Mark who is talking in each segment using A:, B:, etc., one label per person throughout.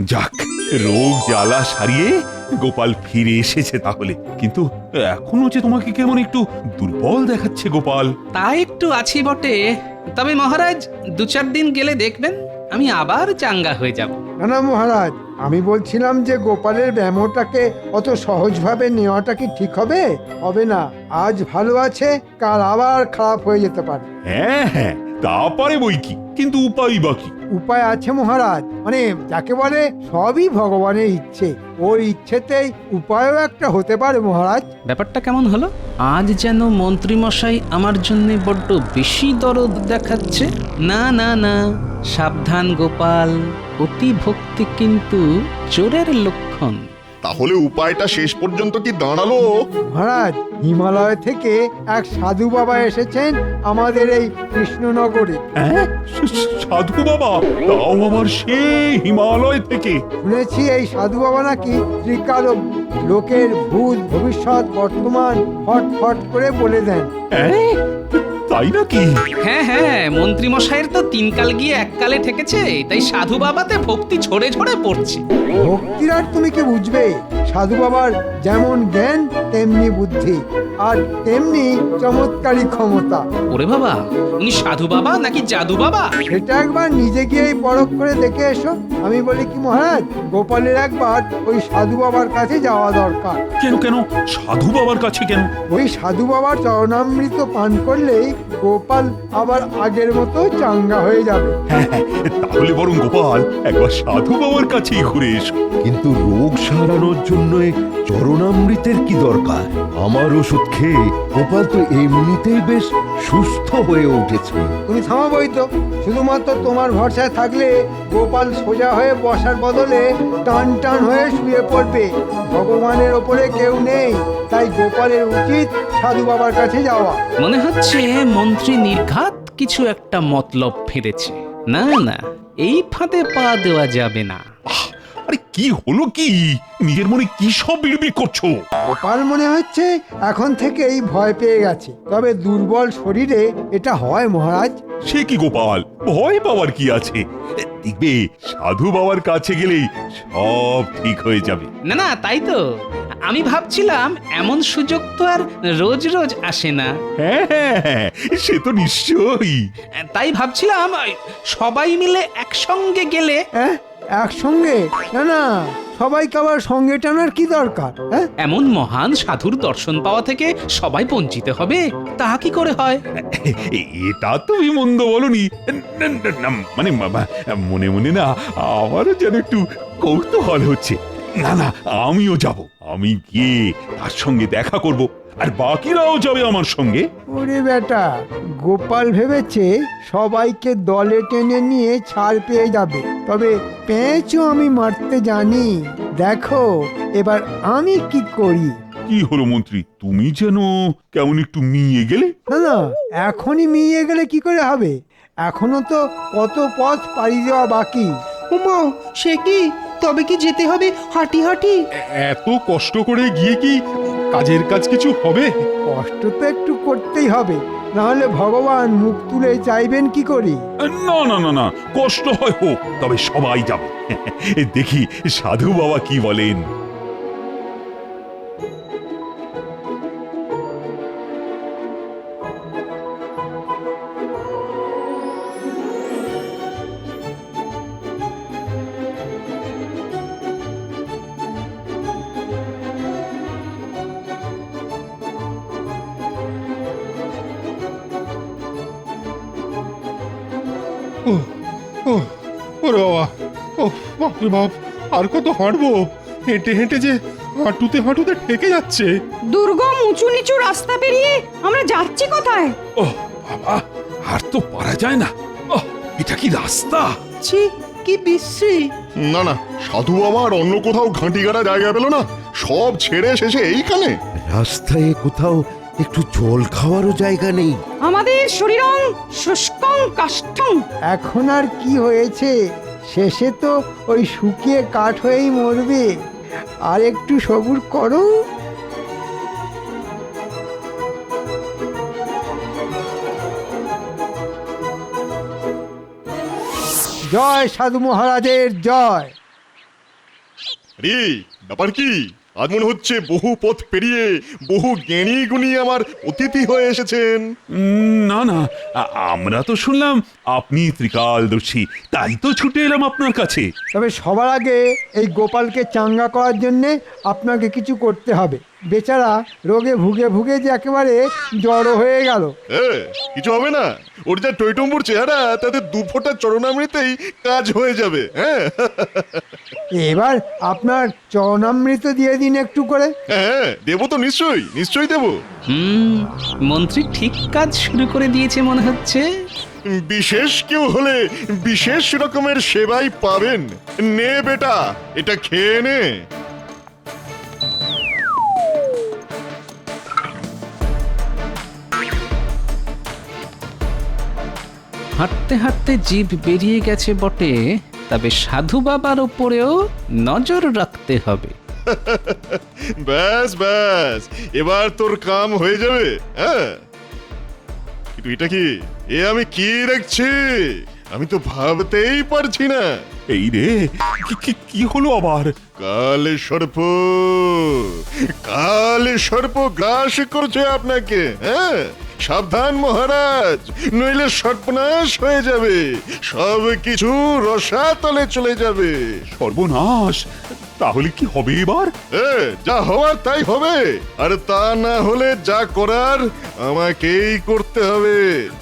A: যাক, রোগ জ্বালা সারিয়ে গোপাল ফিরে এসেছে তাহলে। কিন্তু এখনো যে তোমাকে কেমন একটু দুর্বল দেখাচ্ছে গোপাল।
B: তা একটু আছি বটে, তবে মহারাজ 2-4 দিন গেলে দেখবেন আমি আবার চাঙ্গা হয়ে যাব।
C: না না মহারাজ, আমি বলছিলাম যে গোপালের ব্যামোটাকে অত সহজভাবে নেওয়াটা কি ঠিক হবে? হবে না। আজ ভালো আছে, কাল আবার খারাপ হয়ে যেতে পারে।
A: হ্যাঁ হ্যাঁ, তা পারে বই কি, কিন্তু উপায় বাকি।
C: উপায় আছে মহারাজ, মানে যাকে বলে সবই ভগবানের ইচ্ছে। ওর ইচ্ছেতেই উপায়ও একটা হতে পারে মহারাজ।
B: ব্যাপারটা কেমন হলো? আজ যেন মন্ত্রীমশাই আমার জন্য বড্ড বেশি দরদ দেখাচ্ছে। না না না, সাবধান গোপাল, অতি ভক্তি কিন্তু চোরের লক্ষণ।
D: তাহলে উপায়টা শেষ পর্যন্ত কি দাঁড়ালো?
C: মহারাজ, হিমালয় থেকে এক সাধু বাবা এসেছেন আমাদের এই কৃষ্ণনগরে।
A: হ্যাঁ, সাধু বাবা? তাও আবার সেই হিমালয় থেকে?
C: শুনেছি এই সাধু বাবা নাকি ত্রিকালজ্ঞ, লোকের ভূত ভবিষ্যৎ বর্তমান ফট ফট করে বলে দেন।
A: হ্যাঁ, তাই নাকি?
B: হ্যাঁ হ্যাঁ, মন্ত্রীমশাইয়ের তো 3 কাল গিয়ে 1 কালে ঠেকেছে, তাই সাধু বাবাতে ভক্তি ঝরে ঝরে পড়ছে।
C: ভক্তির আর তুমি কি বুঝবে? সাধু বাবার যেমন জ্ঞান তেমনি বুদ্ধি, আর তেমনি চমৎকারী ক্ষমতা।
B: ওরে বাবা, উনি সাধু বাবা নাকি জাদু বাবা?
C: সেটা একবার নিজে গিয়েই পরখ করে দেখে এসো। আমি বলি কি মহারাজ, গোপালের একবার ওই সাধু বাবার কাছে যাওয়া দরকার।
A: কেন কেন সাধু বাবার কাছে কেন?
C: ওই সাধু বাবার চরণামৃত পান করলেই গোপাল আবার আগের মতো চাঙ্গা হয়ে যাবে।
A: হ্যাঁ হ্যাঁ, তাহলে বরং গোপাল একবার সাধু বাবার কাছেই ঘুরে এসো।
E: কিন্তু রোগ সারানোর জন্য চরণামৃতের কি দরকার? আমার ওষুধ খেয়ে গোপাল তো এমনিতেই বেশ সুস্থ হয়ে উঠেছে।
C: তুমি থামাবই তো। শুধুমাত্র তোমার ভরসায় থাকলে গোপাল সোজা হয়ে বসার বদলে টান টান হয়ে শুয়ে পড়বে। ভগবানের ওপরে কেউ নেই, তাই গোপালের উচিত সাধু বাবার কাছে যাওয়া।
B: মনে হচ্ছে মন্ত্রী নির্ঘাত কিছু একটা মতলব ফেলেছে। না না, এই ফাঁদে পা দেওয়া যাবে না।
A: আরে কি হলো কি? নিজের মনে কি সব বিড়বিড় করছো?
C: গোপাল মনে হচ্ছে এখন থেকেই ভয় পেয়ে গেছে, তবে দুর্বল শরীরে এটা হয় মহারাজ।
A: সে কি গোপাল, ভয় পাওয়ার কি আছে? দেখবে সাধু বাবার কাছে গেলেই সব ঠিক হয়ে যাবে।
B: না না, তাই তো আমি ভাবছিলাম, এমন সুযোগ তো আর রোজ রোজ আসে না।
A: হ্যাঁ হ্যাঁ হ্যাঁ, সে তো নিশ্চয়ই।
B: তাই ভাবছিলাম সবাই মিলে একসঙ্গে গেলে।
C: হ্যাঁ, একসঙ্গে? না না, সবাইকে আবার সঙ্গে টানার কি দরকার? হ্যাঁ,
B: এমন মহান সাধুর দর্শন পাওয়া থেকে সবাই বঞ্চিত হবে, তা কি করে হয়?
A: এটা তুমি মন্দ বলনি। মানে মনে মনে না আমারও যেন একটু কৌতূহল হচ্ছে। না না, আমিও যাব। আমি গিয়ে তার সঙ্গে দেখা করব, আর বাকিরাও যাবে আমার সঙ্গে।
C: ওরে বেটা, গোপাল ভেবেছে সবাইকে দলে টেনে নিয়ে ছাড় পেয়ে যাবে। তবে পেঁচও আমি মারতে জানি। দেখো এবার আমি কি করি।
A: কি হলো মন্ত্রী, তুমি যেন কেমন একটু মিয়ে গেলে?
C: না না, এখনই মিয়ে গেলে কি করে হবে? এখনো তো কত পথ পাড়ি দেওয়া বাকি।
F: উমা, সে কি? তবে কি যেতে হবে হাঁটি হাঁটি?
G: এত কষ্ট করে গিয়ে কি কাজের কাজ কিছু হবে?
C: কষ্ট তো একটু করতেই হবে, না হলে ভগবান মুখ তুলে চাইবেন কি করি?
A: না না না না, কষ্ট হয় হোক, তবে সবাই যাবে। দেখি সাধু বাবা কি বলেন।
G: ওরে বাবা, ও বাপরে বাপ, আর কত হাঁটবো? হেঁটে হেঁটে যে হাঁটুতে হাঁটুতে ঠেকে যাচ্ছে।
F: দুর্গম উঁচু নিচু রাস্তা পেরিয়ে আমরা যাচ্ছি কোথায়?
A: ও বাবা, আর তো পারা যায় না। এটা কি রাস্তা?
F: ছি, কি বিশ্রী!
D: না না, সাধু বাবা আর অন্য কোথাও ঘাঁটি গাড়া জায়গা পেল না, সব ছেড়ে শেষে এইখানে।
E: রাস্তায় কোথাও একটু জল খাওয়ারও জায়গা নেই।
F: আমাদের শরীরং শুষ্কং কাষ্ঠং।
C: এখন আর কি হয়েছে? শেষে তো ওই শুকিয়ে কাঠ হয়েই মরবে। আর একটু সবুর করো। জয় সাধু মহারাজের জয়।
D: আরে ব্যাপার কি? আজ মনে হচ্ছে বহু পথ পেরিয়ে বহু জ্ঞানী গুণী আমার অতিথি হয়ে এসেছেন।
A: না না, আমরা তো শুনলাম আপনি ত্রিকালদর্শী, তাই তো ছুটে এলাম আপনার কাছে।
C: তবে সবার আগে এই গোপালকে চাঙ্গা করার জন্যে আপনাকে কিছু করতে হবে। বেচারা রোগে ভুগে ভুগে যে একেবারে জড়ো হয়ে গেল।
D: কিছু হবে না, ওর যা টইটম্বুর চেহারা তাতে দু ফোঁটা চরণামৃতেই কাজ হয়ে যাবে। হ্যাঁ
C: এবার আপনার চরণামৃত দিয়ে দিন একটু করে।
D: হ্যাঁ দেবো তো, নিশ্চয়ই নিশ্চয়ই দেবো।
B: মন্ত্রী ঠিক কাজ শুরু করে দিয়েছে মনে হচ্ছে।
D: বিশেষ কেউ হলে বিশেষ রকমের সেবাই পাবেন। নে বেটা, এটা খেয়ে নে।
B: হাঁটতে হাঁটতে জিভ বেরিয়ে গেছে বটে, তবে সাধু বাবার ওপরেও নজর রাখতে হবে।
D: ব্যাস ব্যাস, এবার তোর কাম হয়ে যাবে। হ্যাঁ কিন্তু এটা কি, এ আমি কি দেখছি? আমি তো ভাবতেই পারছি না।
A: এই রে, কি হলো আবার?
D: কালে সর্প, কালে সর্প গ্রাস করছে আপনাকে। হ্যাঁ সাবধান মহারাজ, নইলে সর্বনাশ হয়ে যাবে, সব কিছু রসাতলে চলে যাবে।
A: সর্বনাশ! তাহলে কি হবে এবার?
D: যা হওয়ার তাই হবে, আর তা না হলে যা করার আমাকেই করতে হবে।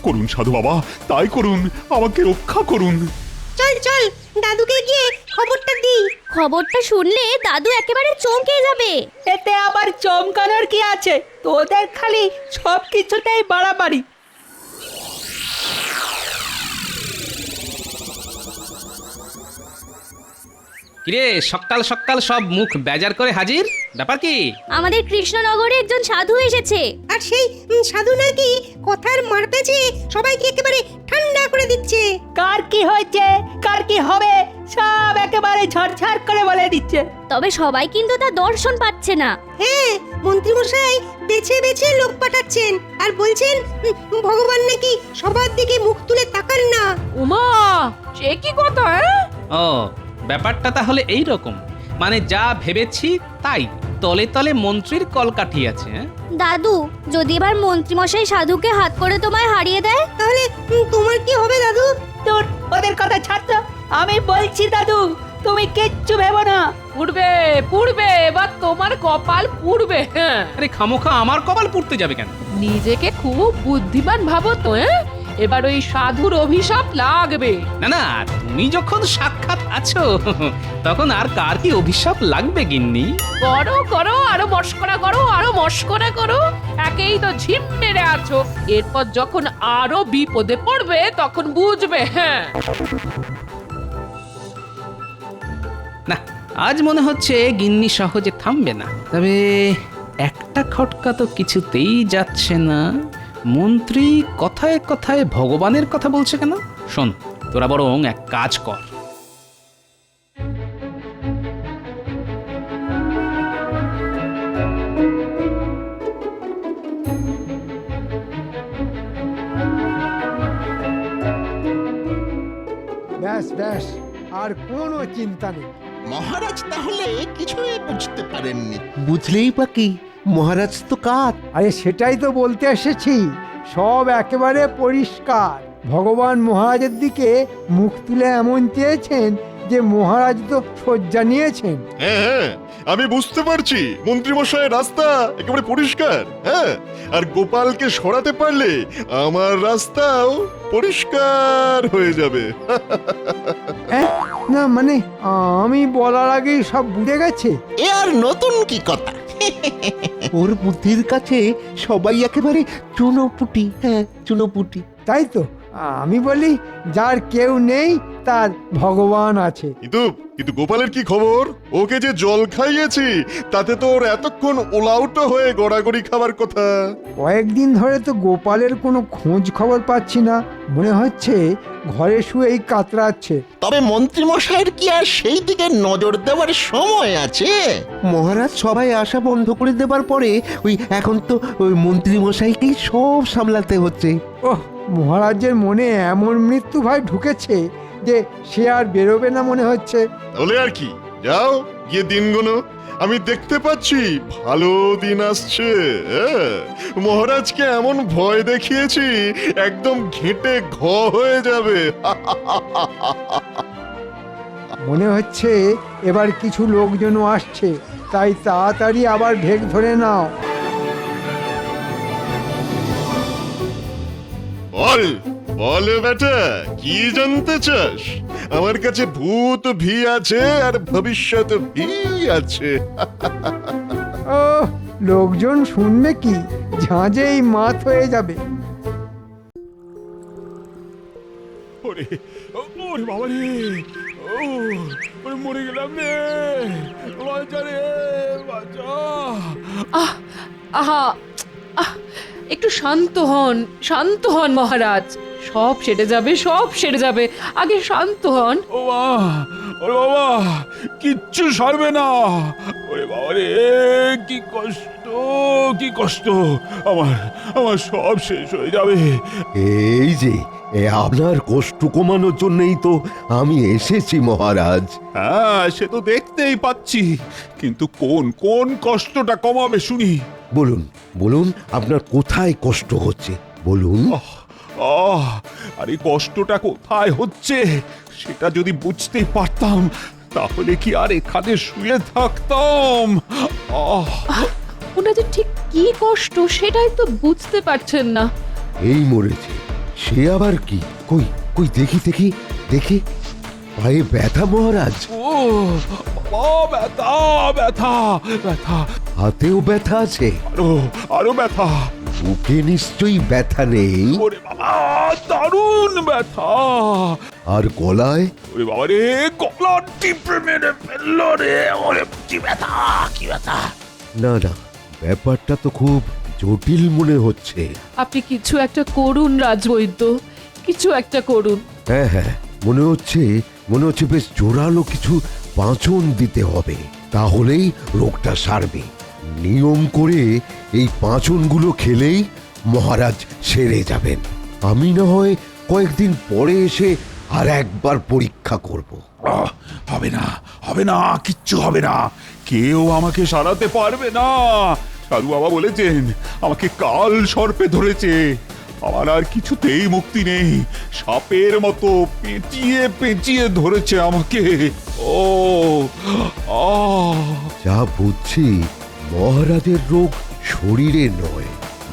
A: করুন সাধু বাবা, তাই করুন, আমাকে রক্ষা করুন।
F: চল চল দাদুকে গিয়ে খবরটা দিই।
H: খবরটা শুনলে দাদু একেবারে চমকে যাবে।
I: এতে আবার চমকানোর কি আছে? তোদের খালি সব কিছুতেই বাড়াবাড়ি।
B: কিরে, সকাল সকাল সব মুখ বেজার করে হাজির, ব্যাপার কি?
H: আমাদের কৃষ্ণনগরে একজন সাধু এসেছে।
F: আর সেই সাধু নাকি কথার মারপ্যাচে সবাইকে একেবারে ঠান্ডা করে দিচ্ছে।
I: কার কি হয়েছে, কার কি হবে, সব একেবারে ঝরঝর করে বলে দিচ্ছে।
H: তবে সবাই কিন্তু তার দর্শন পাচ্ছে না।
F: হ্যাঁ, মন্ত্রীমশাই বেছে বেছে লোক পাঠাচ্ছেন আর বলছেন ভগবান নাকি সবার দিকে মুখ তুলে তাকান না।
I: উমা, সে কি কথা?
B: ও, ব্যাপারটা তাহলে এই রকম। মানে যা ভেবেছি তাই, তলে তলে মন্ত্রীর কলকাঠি আছে।
H: দাদু, যদি এবার মন্ত্রীমশাই সাধুকে হাত করে তোমায় হারিয়ে দেয়,
F: তাহলে তোমার কি হবে দাদু?
I: তোর ওদের কথা ছাড় তো, আমি বলছি দাদু, তুমি কিচ্ছু ভেবো না।
J: পুড়বে পুড়বে, এবার তোমার কপাল পুড়বে। হ্যাঁ,
B: আরে খামোখা আমার কপাল পুড়তে যাবে কেন?
J: নিজেকে খুব বুদ্ধিমান ভাবো তো। এবার ওই সাধুর অভিশাপ লাগবে।
B: না না, তুমি যখন সাক্ষাৎ আছো তখন আর কার কি অভিশাপ লাগবে গিন্নি?
J: করো করো, আরো মস্করা করো, আরো মস্করা করো, একেই তো ঝিম মেরে আছো। এরপর যখন আরো বিপদে পড়বে তখন বুঝবে। হ্যাঁ
B: না, আজ মনে হচ্ছে গিন্নি সহজে থামবে না। তবে একটা খটকা তো কিছুতেই যাচ্ছে না। মন্ত্রী কথায় কথায় ভগবানের কথা বলছে কেন? শোন, তোরা বরং এক কাজ কর।
C: ব্যাস ব্যাস, আর কোনো চিন্তা নেই।
K: মহারাজ তাহলে কিছুই বুঝতে পারেননি।
E: বুঝলেই বা কি, মহারাজ তো কাক।
C: আরে সেটাই তো বলতে এসেছি, সব একেবারে পরিষ্কার। ভগবান মহারাজের দিকে মুখ তুলে এমন চেয়েছেন যে মহারাজ তো শয্যা নিয়েছেন।
D: হ্যাঁ হ্যাঁ, আমি বুঝতে পারছি মন্ত্রীমশাইয়ের রাস্তা একেবারে পরিষ্কার। হ্যাঁ, আর গোপালকে সরাতে পারলে আমার রাস্তাও পরিষ্কার হয়ে যাবে।
C: না মানে আমি বলার আগেই সব বুঝে গেছে।
K: এ আর নতুন কি কথা?
E: ওর বুদ্ধির কাছে সবাই একেবারে চুনোপুটি। হ্যাঁ, চুনোপুটি।
C: তাই তো আমি বলি, যার কেউ নেই তার ভগবান আছে।
D: কিন্তু গোপালের কি খবর? ওকে যে জল খাইয়েছি তাতে তো ওর এতক্ষণ ওলাউটো হয়ে গড়াগড়ি খাবার কথা।
C: কয়েকদিন ধরে তো গোপালের কোনো খোঁজ খবর পাচ্ছি না, মনে হচ্ছে ঘরে শুয়েই কাতরাচ্ছে।
K: তবে মন্ত্রীমশাইয়ের কি আর সেই দিকে নজর দেওয়ার সময় আছে?
E: মহারাজ সবাই আশা বন্ধ করে দেবার পরে এখন তো ওই মন্ত্রী মশাইকেই সব সামলাতে হচ্ছে।
C: ওহ, মহারাজের মনে এমন মৃত্যু ভয় ঢুকেছে যে সে আর বেরোবে না মনে হচ্ছে।
D: তাহলে আর কি, যাও গিয়ে দিন গোনো, আমি দেখতে পাচ্ছি ভালো দিন আসছে। মহারাজকে এমন ভয় দেখিয়েছি একদম ঘেঁটে ঘ হয়ে যাবে।
C: মনে হচ্ছে এবার কিছু লোকজনও আসছে, তাই তাড়াতাড়ি আবার ভেগ ধরে নাও।
D: বল বল বেটা, কি জানতে চাস? আমার কাছে ভূত ভি আছে আর ভবিষ্যৎ ভি আছে।
C: ও, লোকজন শুনবে কি, ঝাঁঝেই মাত হয়ে যাবে।
A: ওরে ওরে বাবা রে, ওরে মরে গেলাম রে, বাঁচা রে বাঁচা।
J: আহা আহ, একটু শান্ত হন মহারাজ। সব সেরে যাবে, সব সেরে যাবে, আগে শান্ত হন।
A: ও মা, ওরে বাবা, কিচ্ছু সরবে না। ওরে বাবা রে, কি কষ্ট, কি কষ্ট, আমার আমার সব শেষ হয়ে যাবে।
E: এই যে আপনার কষ্ট কমানোর জন্যই তো আমি এসেছি মহারাজ।
A: হ্যাঁ, সে তো দেখতেই পাচ্ছি, কিন্তু কোন কোন কষ্টটা কমাবে শুনি?
E: বলুন বলুন, আপনার কোথায় কষ্ট হচ্ছে বলুন।
A: আর এই কষ্টটা কোথায় হচ্ছে সেটা যদি বুঝতে পারতাম, তাহলে কি আর এখানে শুয়ে থাকতাম?
J: ওনাদের ঠিক কি কষ্ট সেটাই তো বুঝতে পারছেন না।
E: এই মরেছে, সে আবার কি? কই কই দেখি দেখি দেখি, পায়ে ব্যথা মহারাজ?
A: ও ব্যথা ব্যথা ব্যথা,
E: হাতেও ব্যথা আছে?
A: আরো ব্যথা।
E: বুকে নিশ্চয়ই ব্যথা নেই?
A: ওরে বাবা, দারুণ ব্যথা।
E: আর গলায়?
A: ওরে বাবা রে, গলা টিপে মেরে ফেললো রে। ওরে কি ব্যথা, কি ব্যথা।
E: না না, ব্যাপারটা তো খুব জটিল মনে হচ্ছে।
J: আপনি কিছু একটা করুন রাজবৈদ্য, কিছু একটা করুন।
E: হ্যাঁ হ্যাঁ, মনে হচ্ছে বেশ জোরালো কিছু পাঁচন দিতে হবে, তাহলেই রোগটা সারবে। নিয়ম করে এই পাঁচনগুলো খেলেই মহারাজ সেরে যাবেন। আমি না হয় কয়েকদিন পরে এসে আর একবার পরীক্ষা করব।
A: হবে না, হবে না, কিচ্ছু হবে না, কেউ আমাকে সারাতে পারবে না। সাধু বাবা বলেছেন আমাকে কাল সর্পে ধরেছে, আমার আর কিছুতেই মুক্তি নেই। সাপের মতো পেঁচিয়ে পেঁচিয়ে ধরেছে আমাকে। ও
E: যা বুঝছি, মহারাজের রোগ শরীরে নয়,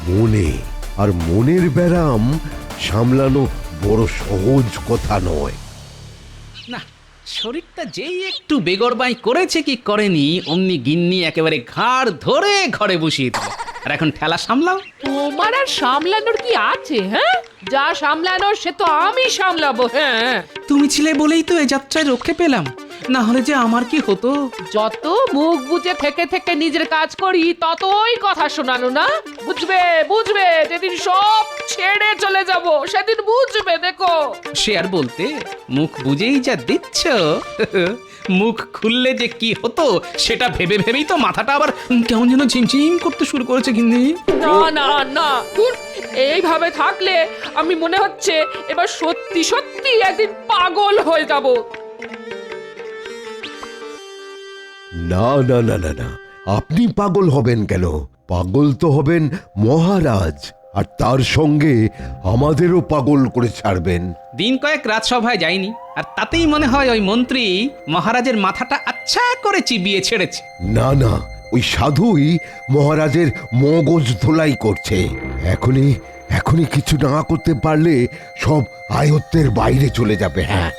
E: মনে। আর মনের ব্যারাম সামলানো বড় সহজ কথা নয়।
B: না, শরীরটা যেই একটু বেগরবাই করেছে কি করেনি, অমনি গিন্নি একেবারে ঘাড় ধরে ঘরে বসিয়ে দিল। আর এখন ঠেলা সামলাও।
J: তোমার আর সামলানোর কি আছে? হ্যাঁ, যা সামলানোর সে তো আমি সামলাবো। হ্যাঁ,
B: তুমি ছিলে বলেই তো এই যাত্রায় রক্ষে পেলাম, না হলে যে আমার কি হতো।
J: যত মুখ বুজে থেকে থেকে নিজের কাজ করি ততই কথা শোনানো না। বুঝবে বুঝবে, যেদিন সব ছেড়ে চলে যাব সেদিন বুঝবে। দেখো,
B: সে আর বলতে, মুখ বুঝেই যা দিচ্ছ, মুখ খুললে যে কি হতো সেটা ভেবে ভেবেই তো মাথাটা আবার কেমন যেন ঝিমঝিম করতে শুরু করেছে। কিন্তু
J: না না না, দূর, এইভাবে থাকলে আমি মনে হচ্ছে এবার সত্যি সত্যি একদিন পাগল হয়ে যাব।
E: না না না না না, আপনি পাগল হবেন কেন? পাগল তো হবেন মহারাজ, আর তার সঙ্গে আমাদেরও পাগল করে ছাড়বেন।
B: দিন কয়েক রাজসভায় যায়নি, আর তাতেই মনে হয় ওই মন্ত্রী মহারাজের মাথাটা আচ্ছা করে চিবিয়ে ছেড়েছে।
E: না না, ওই সাধুই মহারাজের মগজ ধোলাই করছে। এখনই কিছু না করতে পারলে সব আয়ত্তের বাইরে চলে যাবে। হ্যাঁ,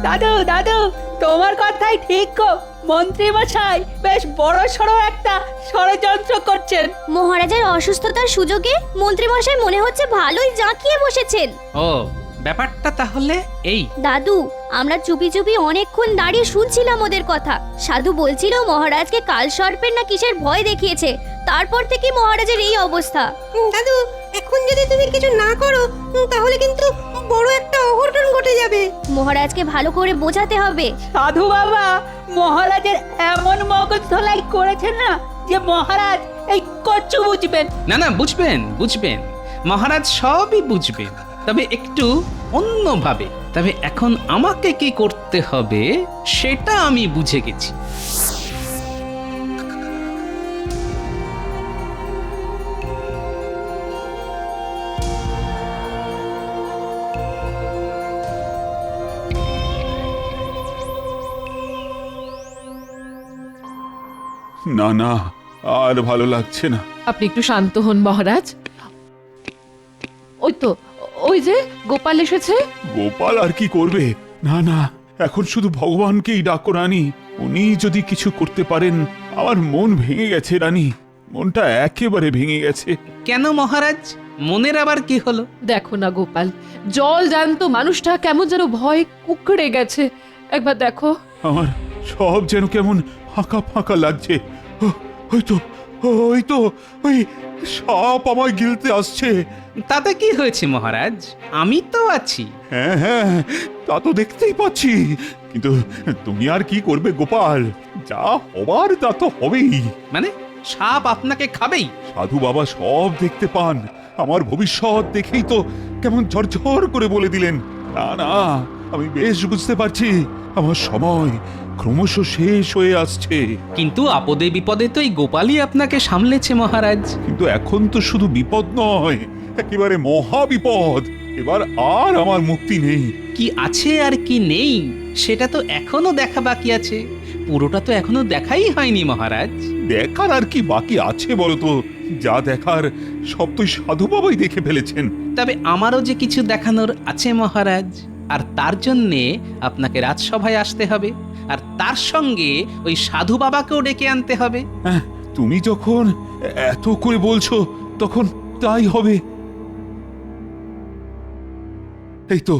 I: দাদু দাদু, তোমার কথাই ঠিক গো। মন্ত্রী মশাই বেশ বড় সড়ো একটা ষড়যন্ত্র করছেন।
H: মহারাজের অসুস্থতার সুযোগে মন্ত্রী মশাই মনে হচ্ছে ভালোই জাঁকিয়ে বসেছেন।
B: ও, ব্যাপারটা তাহলে এই।
H: দাদু, আমরা চুপি চুপি অনেকক্ষণ দাঁড়িয়ে শুনছিলাম ওদের কথা। সাধু বলছিল মহারাজকে কাল সর্পের না কিসের ভয় দেখিয়েছে, তারপর থেকে মহারাজের এই অবস্থা।
F: দাদু, এখন যদি তুমি কিছু না করো তাহলে কিন্তু বড় একটা অঘটন ঘটে যাবে।
H: মহারাজকে ভালো করে বোঝাতে হবে।
I: সাধু বাবা মহারাজের এমন মগজ ধোলাই করেছে না, যে মহারাজ এই কচ্ছু বুঝবেন।
B: না না, বুঝবেন বুঝবেন, মহারাজ সবই বুঝবেন, তবে একটু অন্যভাবে। তবে এখন আমাকে কি করতে হবে সেটা আমি বুঝে গেছি।
A: না না, আর ভালো লাগছে না।
J: আপনি একটু শান্ত হন মহারাজ। ওই তো, ওই যে গোপাল এসেছে।
A: গোপাল আর কি করবে? না না, এখন শুধু ভগবানকেই ডাকো রানী। উনি যদি কিছু করতে পারেন। আমার মন ভেঙে গেছে রানী, মনটা একেবারে ভেঙে গেছে।
B: কেন মহারাজ, মনের আবার কি হলো?
J: দেখো না গোপাল, জল জ্যান্ত মানুষটা কেমন যেন ভয় কুকড়ে গেছে। একবার দেখো।
A: আমার সব যেন কেমন ফাঁকা ফাঁকা লাগছে। ওই তো, ওই তো, ওই সাপ আমায় গিলতে আসছে।
B: তাতে কি হয়েছে মহারাজ, আমি তো আছি।
A: হ্যাঁ হ্যাঁ, তা তো দেখতেই পাচ্ছি, কিন্তু তুমি আর কি করবে গোপাল? যা হবার তা তো হবেই।
B: মানে সাপ আপনাকে খাবেই?
A: সাধু বাবা সব দেখতে পান, আমার ভবিষ্যৎ দেখেই তো কেমন ঝরঝর করে বলে দিলেন। না না, আমি বেশ বুঝতে পারছি আমার সময় ক্রমশ শেষ হয়ে আসছে।
B: কিন্তু আপদে বিপদে তো এই গোপালই আপনাকে সামলেছে মহারাজ।
A: কিন্তু এখন তো শুধু বিপদ নয়, একেবারে মহা বিপদ। এবার আর আমার মুক্তি নেই।
B: কি আছে আর কি নেই সেটা তো এখনো দেখা বাকি আছে। পুরোটা তো এখনো দেখাই হয়নি মহারাজ।
A: দেখার আর কি বাকি আছে বলতো? যা দেখার সব তো সাধু বাবাই দেখে ফেলেছেন।
B: তবে আমারও যে কিছু দেখানোর আছে মহারাজ, আর তার জন্যে আপনাকে রাজসভায় আসতে হবে, আর তার সঙ্গে ওই সাধু বাবাকেও ডেকে আনতে হবে।
A: হ্যাঁ, তুমি যখন এত করে বলছো তখন তাই হবে। এই তো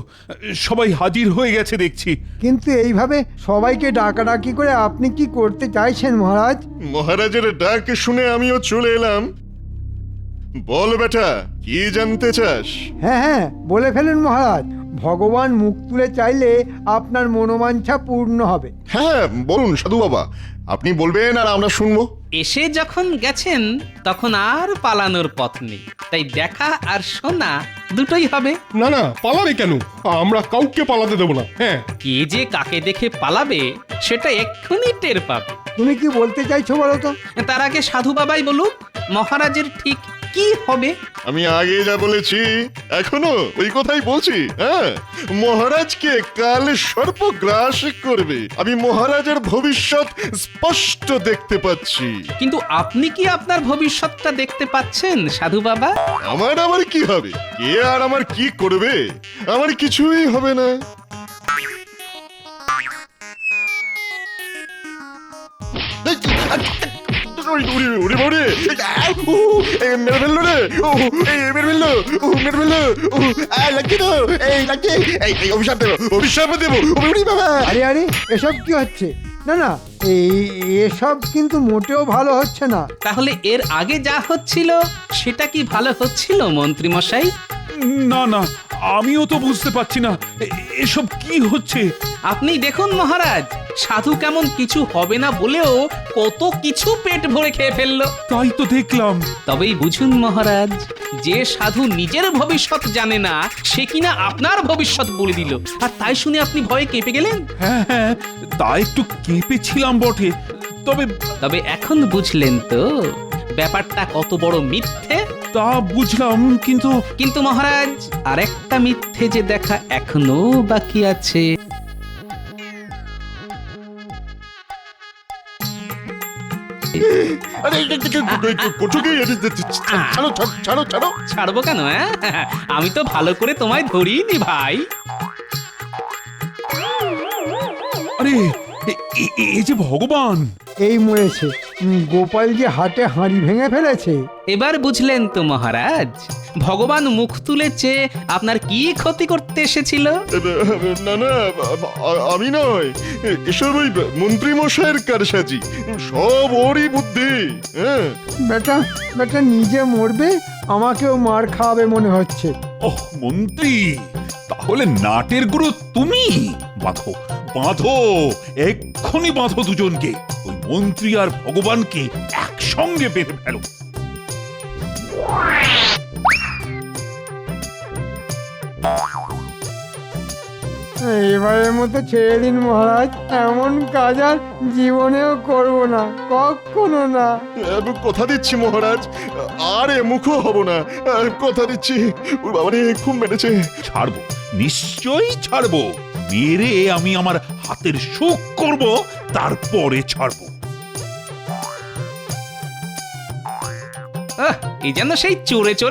A: সবাই হাজির হয়ে গেছে দেখছি।
C: কিন্তু এইভাবে সবাইকে ডাকাডাকি করে আপনি কি করতে চাইছেন মহারাজ?
D: মহারাজের ডাক শুনে আমিও চলে এলাম। বল বেটা, কি জানতে চাস?
C: হ্যাঁ হ্যাঁ, বলে ফেলুন মহারাজ। ভগবান মুখ তুলে চাইলে আপনার মনোবাঞ্ছা পূর্ণ হবে।
D: হ্যাঁ বলুন সাধু বাবা, আপনি বলবেন আর আমরা শুনবো।
B: এসে যখন গেছেন তখন আর পালানোর পথ নেই, তাই দেখা আর শোনা দুটোই হবে।
G: না না, পালাবে কেন? আমরা কাউকে পালাতে দেবো না। হ্যাঁ,
B: কে যে কাকে দেখে পালাবে সেটা এক্ষুনি টের পাবে।
C: তুমি কি বলতে চাইছো বলো তো?
B: তার আগে সাধু বাবাই বলুক মহারাজের ঠিক কি হবে।
D: আমি আগে যা বলেছি এখনো ওই কথাই বলছি। হ্যাঁ, মহারাজকে কাল সর্প গ্রাস করবে। আমি মহারাজের ভবিষ্যৎ স্পষ্ট দেখতে পাচ্ছি।
B: কিন্তু আপনি কি আপনার ভবিষ্যৎটা দেখতে পাচ্ছেন সাধু বাবা?
D: আমার কি হবে? কে আর আমার কি করবে? আমার কিছুই হবে না।
C: আরে আরে, এসব কি হচ্ছে? না না, এসব কিন্তু মোটেও ভালো হচ্ছে না।
B: তাহলে এর আগে যা হচ্ছিল সেটা কি ভালো হচ্ছিল মন্ত্রী মশাই?
A: না না, আমিও তো বুঝতে পারছি না এসব কি হচ্ছে।
B: আপনি দেখুন মহারাজ, সাধু কেমন কিছু হবে না বলেও কত কিছু পেট ভরে খেয়ে ফেললো।
A: তাই তো দেখলাম।
B: তবেই বুঝুন মহারাজ, যে সাধু নিজের ভবিষ্যৎ জানে না সে কিনা আপনার ভবিষ্যৎ বলে দিল, আর তাই শুনে আপনি ভয়ে কেঁপে গেলেন।
A: হ্যাঁ হ্যাঁ, তা একটু কেঁপেছিলাম বটে, তবে
B: তবে এখন বুঝলেন তো ব্যাপারটা কত বড় মিথ্যে?
A: তা বুঝলাম, কিন্তু
B: কিন্তু মহারাজ, আরেকটা মিথ্যে যে দেখা এখনো বাকি আছে। ছাড়বো কেন? আমি তো ভালো করে তোমায় ধরিনি ভাই।
A: আরে এই যে ভগবান!
C: এই মরেছে, গোপাল যে হাটে হাঁড়ি ভেঙে ফেলেছে।
B: এবার বুঝলেন তো মহারাজ, ভগবান মুখ তুলেছে আপনার কি ক্ষতি করতে এসেছিল?
D: না না, আমি নয়, এসব ওই মন্ত্রী মশাইয়ের কারসাজি, সব ওরই বুদ্ধি। হ্যাঁ,
C: বেটা বেটা নিজে মরবে, আমাকেও মার খাওয়াবে মনে হচ্ছে।
A: ওহ মন্ত্রী, তাহলে নাটের গুরু তুমি? বাঁধো বাঁধো, এক্ষুনি বাঁধো দুজনকে। ওই মন্ত্রী আর ভগবানকে একসঙ্গে বেঁধে ফেলো।
C: এবারের মতো ছেড়ে দিন মহারাজ, এমন কাজ আর জীবনেও করব না, কখনো না।
D: আমি কথা দিচ্ছি মহারাজ, আরে মুখও হব না, কথা দিচ্ছি। ওর বাবারে খুব মেরেছে।
A: ছাড়বো, নিশ্চয়ই ছাড়বো। মেরে আমি আমার হাতের সুখ করব, তারপরে ছাড়বো।
B: এই যেন সেই চোরে চোরে